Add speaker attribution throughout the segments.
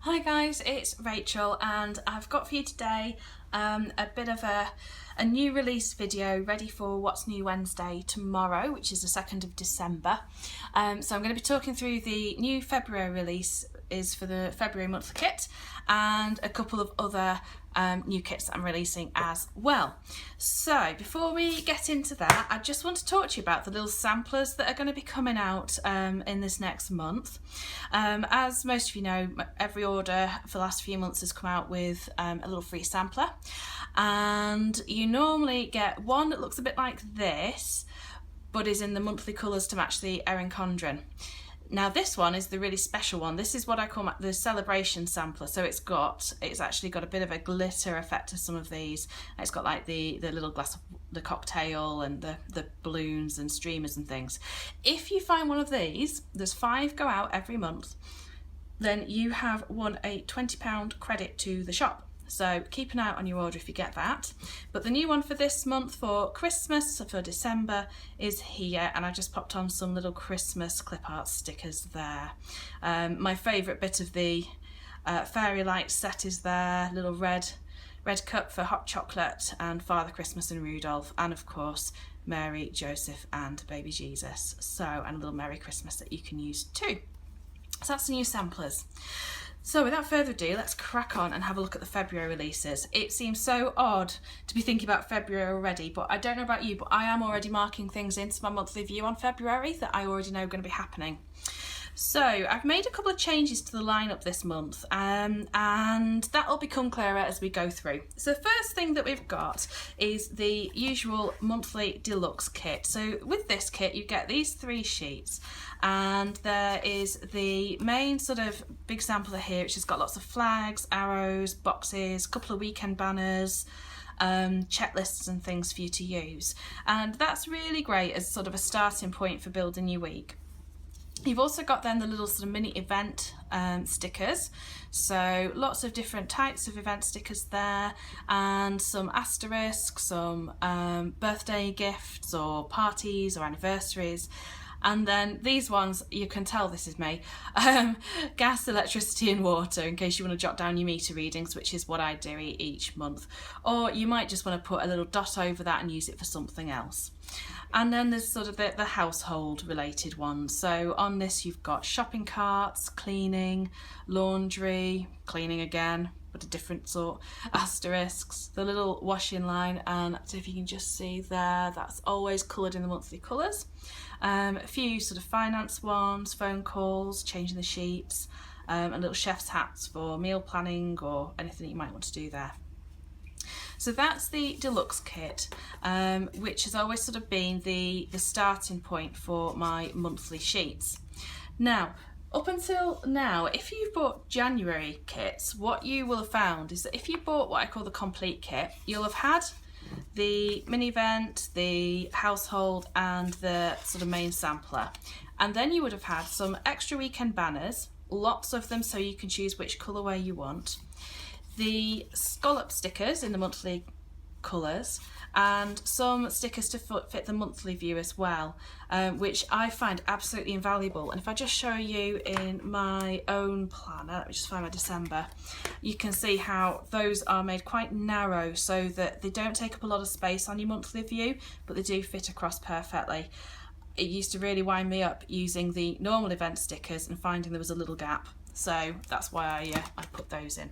Speaker 1: Hi guys, it's Rachel and I've got for you today a bit of a new release video ready for What's New Wednesday tomorrow, which is the 2nd of December. So I'm going to be talking through the new February release is for the February monthly kit and a couple of other new kits that I'm releasing as well. So before we get into that, I just want to talk to you about the little samplers that are going to be coming out in this next month. As most of you know, every order for the last few months has come out with a little free sampler, and you normally get one that looks a bit like this but is in the monthly colours to match the Erin Condren. Now this one is the really special one. This is what I call the celebration sampler. So it's actually got a bit of a glitter effect to some of these. It's got like the little glass of the cocktail and the balloons and streamers and things. If you find one of these, there's 5 go out every month, then you have won a £20 credit to the shop. So keep an eye out on your order if you get that. But the new one for this month for Christmas, for December, is here, and I just popped on some little Christmas clip art stickers there. My favourite bit of the fairy light set is there, little red cup for hot chocolate and Father Christmas and Rudolph, and of course Mary, Joseph and baby Jesus. So, and a little Merry Christmas that you can use too. So that's the new samplers. So without further ado, let's crack on and have a look at the February releases. It seems so odd to be thinking about February already, but I don't know about you, but I am already marking things into my monthly view on February that I already know are going to be happening. So I've made a couple of changes to the lineup this month, and that will become clearer as we go through. So the first thing that we've got is the usual monthly deluxe kit. So with this kit you get these 3 sheets, and there is the main sort of big sampler here, which has got lots of flags, arrows, boxes, a couple of weekend banners, checklists and things for you to use, and that's really great as sort of a starting point for building your week. You've also got then the little sort of mini event stickers, so lots of different types of event stickers there, and some asterisks, some birthday gifts or parties or anniversaries. And then these ones, you can tell this is me, gas, electricity and water, in case you want to jot down your meter readings, which is what I do each month. Or you might just want to put a little dot over that and use it for something else. And then there's sort of the household related ones. So on this you've got shopping carts, cleaning, laundry, cleaning again, but a different sort, asterisks, the little washing line, and so if you can just see there, that's always coloured in the monthly colours. A few sort of finance ones, phone calls, changing the sheets, and little chef's hats for meal planning or anything that you might want to do there. So that's the deluxe kit, which has always sort of been the starting point for my monthly sheets. Now, up until now, if you've bought January kits, what you will have found is that if you bought what I call the complete kit, you'll have had the mini event, the household and the sort of main sampler. And then you would have had some extra weekend banners, lots of them so you can choose which colourway you want. The scallop stickers in the monthly colours, and some stickers to fit the monthly view as well, which I find absolutely invaluable. And if I just show you in my own planner, let me just find my December, you can see how those are made quite narrow so that they don't take up a lot of space on your monthly view, but they do fit across perfectly. It used to really wind me up using the normal event stickers and finding there was a little gap, so that's why I put those in.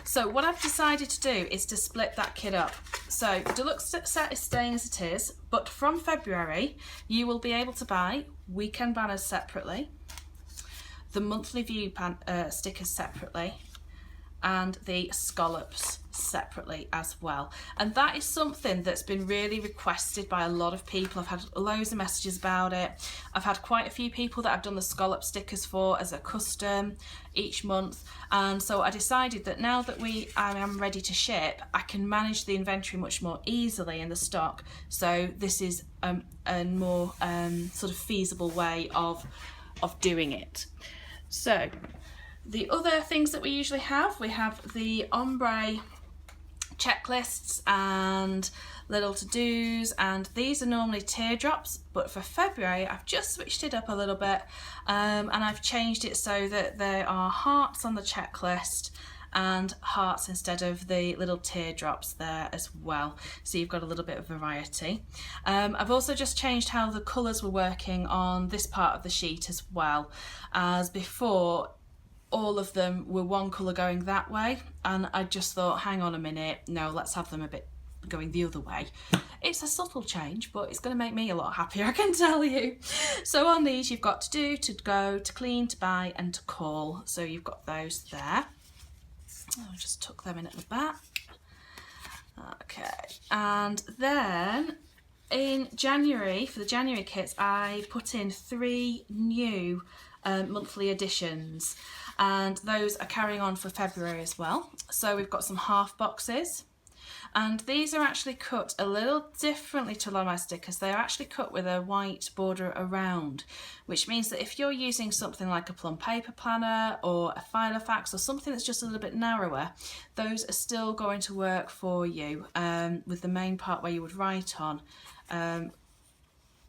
Speaker 1: So what I've decided to do is to split that kit up. So the deluxe set is staying as it is, but from February you will be able to buy weekend banners separately, the monthly view stickers separately, and the scallops separately as well. And that is something that's been really requested by a lot of people. I've had loads of messages about it. I've had quite a few people that I've done the scallop stickers for as a custom each month, and so I decided that now that I am ready to ship, I can manage the inventory much more easily in the stock. So this is a more sort of feasible way of doing it. So the other things that we usually have, we have the ombre checklists and little to-dos, and these are normally teardrops, but for February I've just switched it up a little bit, and I've changed it so that there are hearts on the checklist and hearts instead of the little teardrops there as well, so you've got a little bit of variety. I've also just changed how the colours were working on this part of the sheet as well, as before all of them were one colour going that way, and I just thought, hang on a minute, no, let's have them a bit going the other way. It's a subtle change, but it's going to make me a lot happier, I can tell you. So on these you've got to do, to go, to clean, to buy and to call, so you've got those there. I'll just tuck them in at the back. Okay, and then in January, for the January kits, I put in 3 new monthly editions, and those are carrying on for February as well. So we've got some half boxes, and these are actually cut a little differently to a lot of my stickers. They are actually cut with a white border around, which means that if you're using something like a plum paper planner or a Filofax or something that's just a little bit narrower, those are still going to work for you, with the main part where you would write on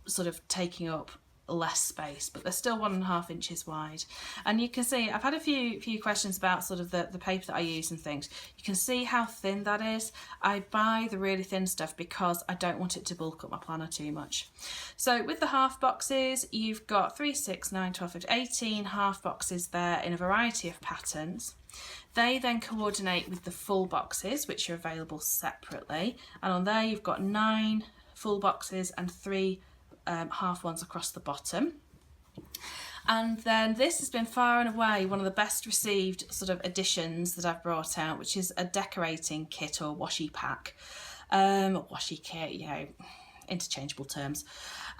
Speaker 1: sort of taking up less space, but they're still 1.5 inches wide. And you can see I've had a few questions about sort of the paper that I use and things. You can see how thin that is. I buy the really thin stuff because I don't want it to bulk up my planner too much. So with the half boxes, you've got 3, 6, 9, 12, 15, 18 half boxes there in a variety of patterns. They then coordinate with the full boxes, which are available separately, and on there you've got 9 full boxes and 3 half ones across the bottom. And then this has been far and away one of the best received sort of additions that I've brought out, which is a decorating kit or washi pack, washi kit, you know, interchangeable terms.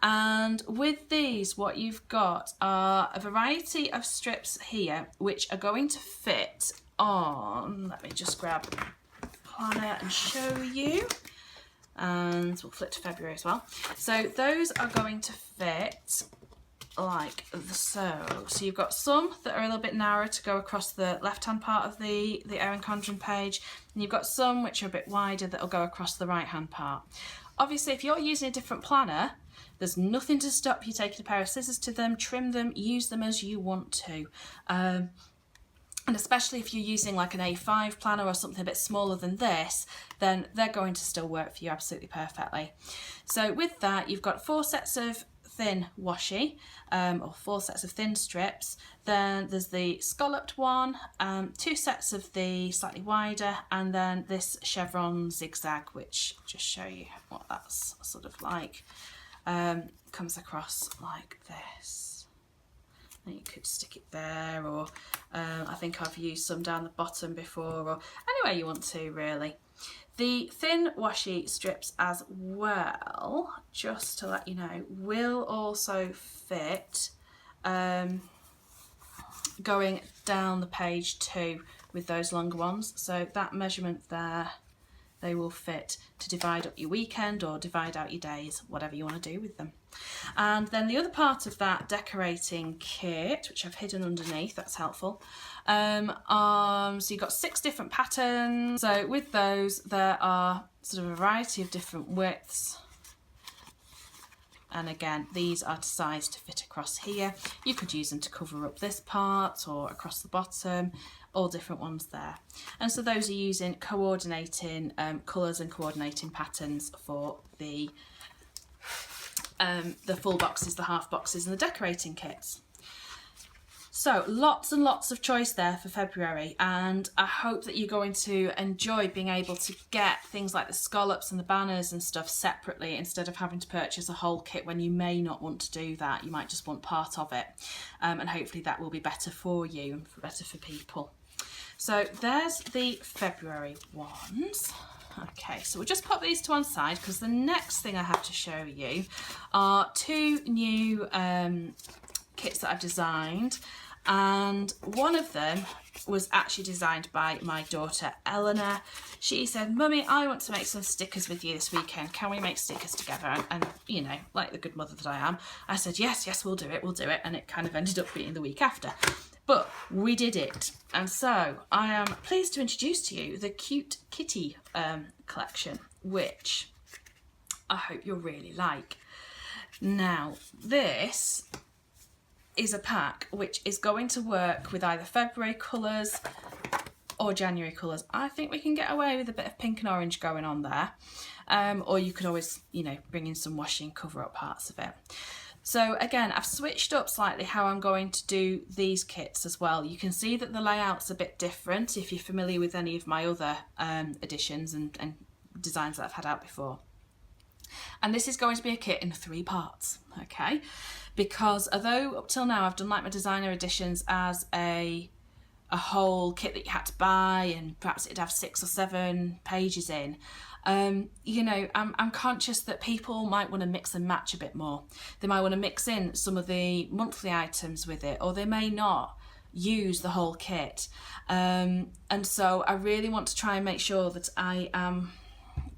Speaker 1: And with these, what you've got are a variety of strips here which are going to fit on, let me just grab a planner and show you, and we'll flip to February as well. So those are going to fit like so. So you've got some that are a little bit narrower to go across the left-hand part of the Erin Condren page, and you've got some which are a bit wider that will go across the right-hand part. Obviously, if you're using a different planner, there's nothing to stop you taking a pair of scissors to them, trim them, use them as you want to. And especially if you're using like an A5 planner or something a bit smaller than this, then they're going to still work for you absolutely perfectly. So with that, you've got 4 sets of thin washi, or 4 sets of thin strips. Then there's the scalloped one, 2 sets of the slightly wider, and then this chevron zigzag, which I'll just show you what that's sort of like. Comes across like this. You could stick it there, or I think I've used some down the bottom before, or anywhere you want to really. The thin washi strips as well, just to let you know, will also fit going down the page too with those longer ones. So that measurement there, they will fit to divide up your weekend or divide out your days, whatever you want to do with them. And then the other part of that decorating kit, which I've hidden underneath, that's helpful. So you've got 6 different patterns. So with those, there are sort of a variety of different widths. And again, these are sized to fit across here. You could use them to cover up this part or across the bottom, all different ones there. And so those are using coordinating colours and coordinating patterns for the full boxes, the half boxes and the decorating kits. So lots and lots of choice there for February, and I hope that you're going to enjoy being able to get things like the scallops and the banners and stuff separately instead of having to purchase a whole kit when you may not want to do that. You might just want part of it, and hopefully that will be better for you and better for people. So there's the February ones. Okay, so we'll just pop these to one side because the next thing I have to show you are 2 new kits that I've designed, and one of them was actually designed by my daughter Eleanor. She said, "Mummy, I want to make some stickers with you this weekend. Can we make stickers together?" And you know, like the good mother that I am, I said, yes, we'll do it, and it kind of ended up being the week after. But we did it, and so I am pleased to introduce to you the Cute Kitty collection, which I hope you'll really like. Now, this is a pack which is going to work with either February colours or January colours. I think we can get away with a bit of pink and orange going on there. Or you could always, you know, bring in some washi and cover up parts of it. So again, I've switched up slightly how I'm going to do these kits as well. You can see that the layout's a bit different if you're familiar with any of my other editions and designs that I've had out before. And this is going to be a kit in 3 parts, okay? Because although up till now I've done like my designer editions as a whole kit that you had to buy, and perhaps it'd have 6 or 7 pages in, you know, I'm conscious that people might want to mix and match a bit more. They might want to mix in some of the monthly items with it, or they may not use the whole kit. And so I really want to try and make sure that I am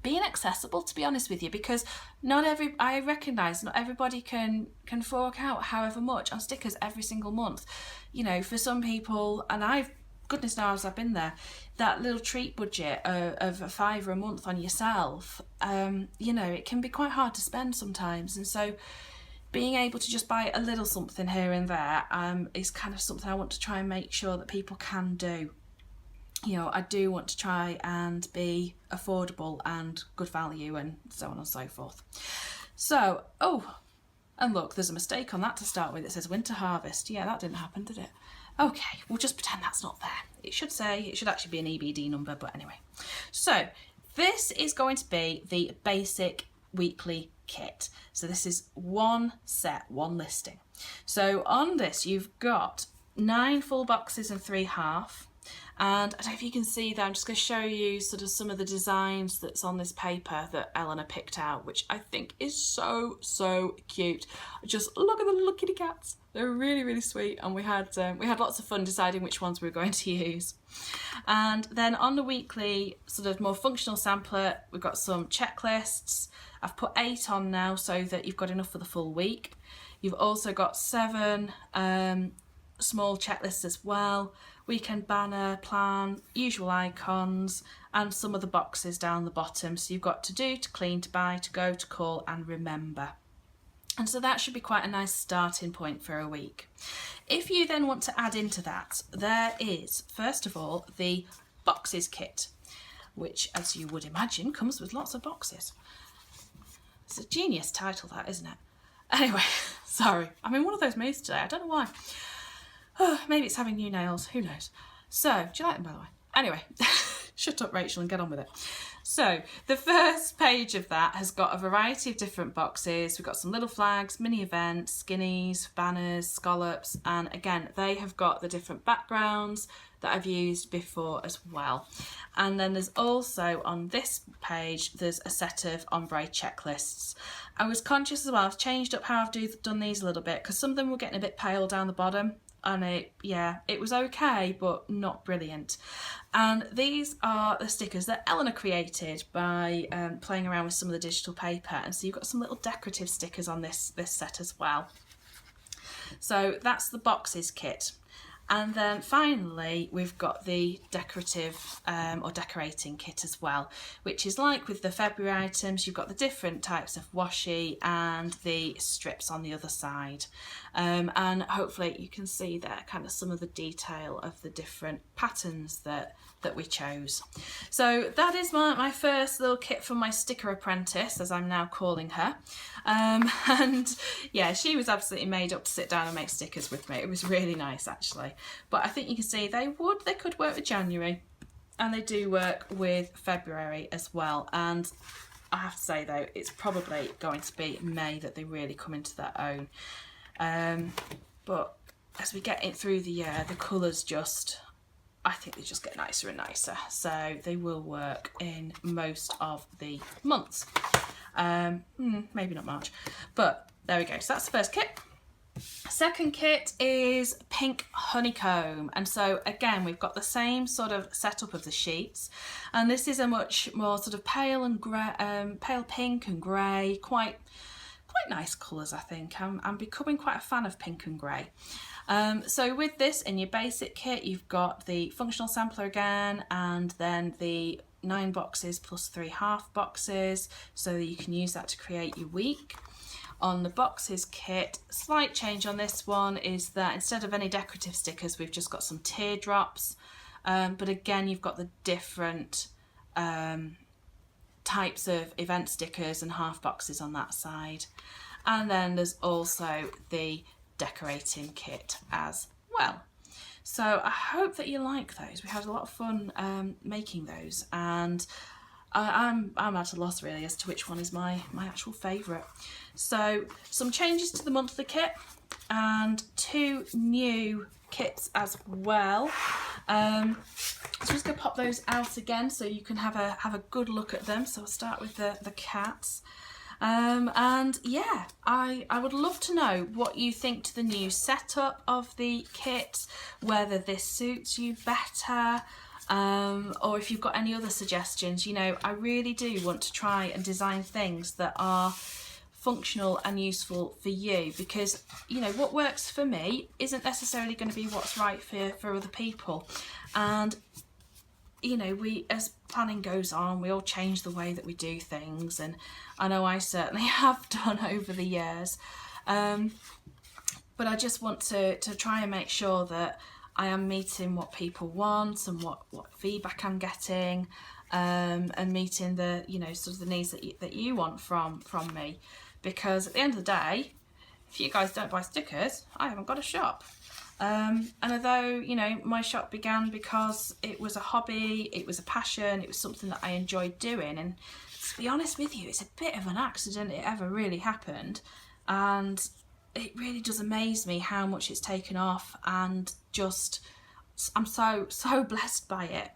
Speaker 1: being accessible, to be honest with you, because I recognise not everybody can fork out however much on stickers every single month. You know, for some people, and goodness knows I've been there, that little treat budget of £5 a month on yourself, you know, it can be quite hard to spend sometimes. And so being able to just buy a little something here and there is kind of something I want to try and make sure that people can do. You know, I do want to try and be affordable and good value and so on and so forth. So, oh, and look, there's a mistake on that to start with. It says winter harvest. Yeah, that didn't happen, did it? Okay, we'll just pretend that's not there. It should actually be an EBD number, but anyway. So this is going to be the basic weekly kit. So this is one set, one listing. So on this, you've got 9 full boxes and 3 half. And I don't know if you can see that, I'm just going to show you sort of some of the designs that's on this paper that Eleanor picked out, which I think is so, so cute. Just look at the little kitty cats. They're really, really sweet, and we had lots of fun deciding which ones we were going to use. And then on the weekly sort of more functional sampler, we've got some checklists. I've put 8 on now so that you've got enough for the full week. You've also got 7 small checklists as well. Weekend banner, plan, usual icons, and some of the boxes down the bottom. So you've got to do, to clean, to buy, to go, to call, and remember. And so that should be quite a nice starting point for a week. If you then want to add into that, there is, first of all, the boxes kit, which, as you would imagine, comes with lots of boxes. It's a genius title, that, isn't it? Anyway, sorry, I'm in one of those moods today. I don't know why. Oh, maybe it's having new nails, who knows. So, do you like them, by the way? Anyway, shut up, Rachel, and get on with it. So, the first page of that has got a variety of different boxes. We've got some little flags, mini events, skinnies, banners, scallops, and again, they have got the different backgrounds that I've used before as well. And then there's also, on this page, there's a set of ombre checklists. I was conscious as well, I've changed up how I've done these a little bit, because some of them were getting a bit pale down the bottom. And it was okay, but not brilliant. And these are the stickers that Eleanor created by playing around with some of the digital paper. And so you've got some little decorative stickers on this set as well. So that's the boxes kit. And then finally, we've got the decorative or decorating kit as well, which is like with the February items, you've got the different types of washi and the strips on the other side. And hopefully you can see there kind of some of the detail of the different patterns that we chose. So that is my first little kit from my sticker apprentice, as I'm now calling her. And yeah, she was absolutely made up to sit down and make stickers with me. It was really nice, actually. But I think you can see they could work with January, and they do work with February as well. And I have to say though, it's probably going to be May that they really come into their own. But as we get it through the year, the colours I think they just get nicer and nicer. So they will work in most of the months. Maybe not March, but there we go. So that's the first kit. Second kit is pink honeycomb, and so again we've got the same sort of setup of the sheets, and this is a much more sort of pale and grey, pale pink and grey, quite nice colours. I think I'm becoming quite a fan of pink and grey. So with this, in your basic kit, you've got the functional sampler again, and then the 9 boxes plus 3 half boxes, so that you can use that to create your week. On the boxes kit, slight change on this one is that instead of any decorative stickers, we've just got some teardrops. But again, you've got the different types of event stickers and half boxes on that side. And then there's also the decorating kit as well. So I hope that you like those. We had a lot of fun making those, and I'm at a loss really as to which one is my actual favourite. So some changes to the monthly kit and 2 new kits as well. So I'm just going to pop those out again so you can have a good look at them. So I'll start with the cats. And yeah, I would love to know what you think to the new setup of the kit, whether this suits you better, or if you've got any other suggestions. You know, I really do want to try and design things that are functional and useful for you, because you know what works for me isn't necessarily going to be what's right for other people. And you know, we, as planning goes on, we all change the way that we do things, and I know I certainly have done over the years. But I just want to try and make sure that I am meeting what people want and what feedback I'm getting, and meeting the, you know, sort of the needs that you want from me. Because at the end of the day, if you guys don't buy stickers, I haven't got a shop. And although, you know, my shop began because it was a hobby, it was a passion, it was something that I enjoyed doing, and to be honest with you, it's a bit of an accident it ever really happened, and it really does amaze me how much it's taken off, and just I'm so blessed by it.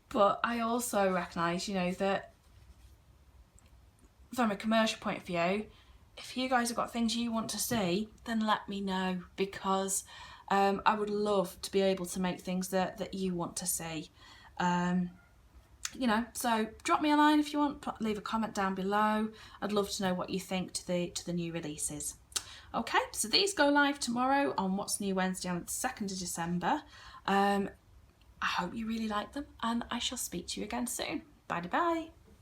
Speaker 1: But I also recognise, you know, that from a commercial point of view, if you guys have got things you want to see, then let me know, because I would love to be able to make things that you want to see. You know, so drop me a line if you want, leave a comment down below. I'd love to know what you think to the new releases. Okay, so these go live tomorrow on What's New Wednesday on the 2nd of December. I hope you really like them, and I shall speak to you again soon. Bye bye.